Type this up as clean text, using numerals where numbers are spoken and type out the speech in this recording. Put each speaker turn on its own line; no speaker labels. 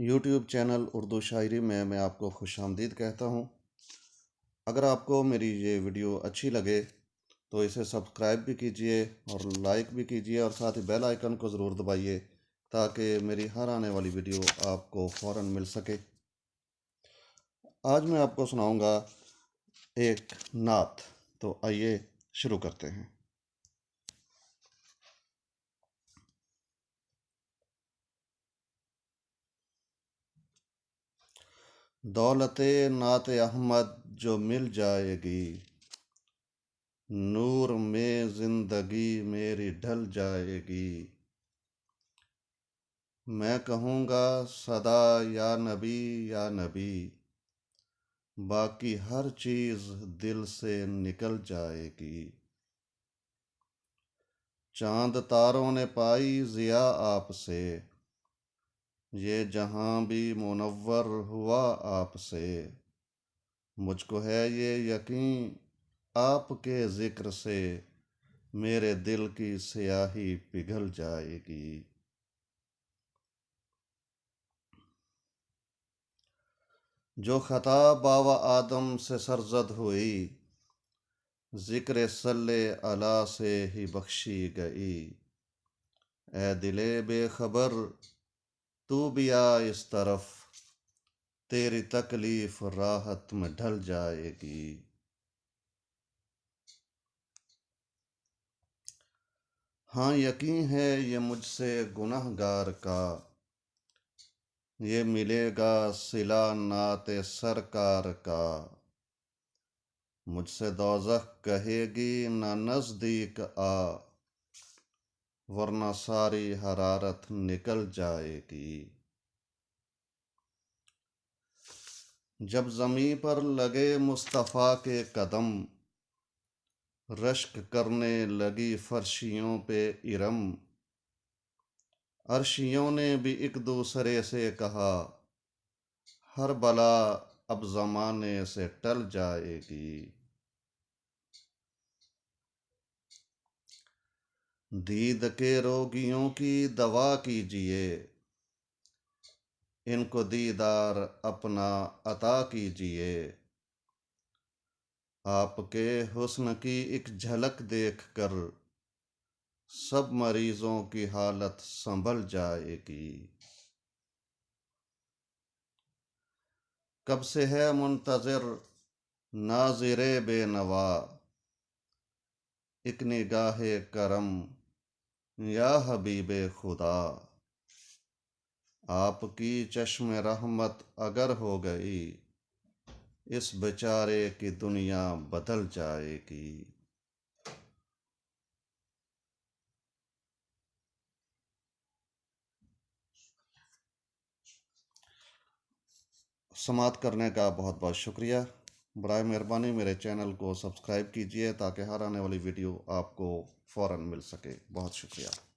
YouTube channel Urdu شاعری میں آپ کو خوش آمدید کہتا ہوں۔ اگر آپ کو میری یہ ویڈیو اچھی لگے تو اسے سبسکرائب بھی کیجئے اور لائک بھی کیجئے اور ساتھ ہی بیل آئیکن کو ضرور دبائیے تاکہ میری ہر آنے والی ویڈیو آپ کو فوراً مل سکے۔ آج میں آپ کو سناؤں گا ایک نعت، تو آئیے شروع کرتے ہیں۔ دولت نعت احمد جو مل جائے گی، نور میں زندگی میری ڈھل جائے گی۔ میں کہوں گا سدا یا نبی یا نبی، باقی ہر چیز دل سے نکل جائے گی۔ چاند تاروں نے پائی ضیا آپ سے، یہ جہاں بھی منور ہوا آپ سے۔ مجھ کو ہے یہ یقین آپ کے ذکر سے، میرے دل کی سیاہی پگھل جائے گی۔ جو خطا باوا آدم سے سرزد ہوئی، ذکر صلی علی سے ہی بخشی گئی۔ اے دلے بے خبر تو بھی آ اس طرف، تیری تکلیف راحت میں ڈھل جائے گی۔ ہاں یقین ہے یہ مجھ سے گناہ گار کا، یہ ملے گا صلہ نعت سرکار کا۔ مجھ سے دوزخ کہے گی نہ نزدیک آ، ورنہ ساری حرارت نکل جائے گی۔ جب زمیں پر لگے مصطفیٰ کے قدم، رشک کرنے لگی فرشیوں پہ ارم۔ عرشیوں نے بھی ایک دوسرے سے کہا، ہر بلا اب زمانے سے ٹل جائے گی۔ دید کے روگیوں کی دوا کیجئے، ان کو دیدار اپنا عطا کیجئے۔ آپ کے حسن کی ایک جھلک دیکھ کر، سب مریضوں کی حالت سنبھل جائے گی۔ کب سے ہے منتظر ناظر بے نوا، ایک نگاہ کرم یا حبیب خدا۔ آپ کی چشم رحمت اگر ہو گئی، اس بیچارے کی دنیا بدل جائے گی۔ سماعت کرنے کا بہت بہت شکریہ۔ برائے مہربانی میرے چینل کو سبسکرائب کیجئے تاکہ ہر آنے والی ویڈیو آپ کو فوراً مل سکے۔ بہت شکریہ۔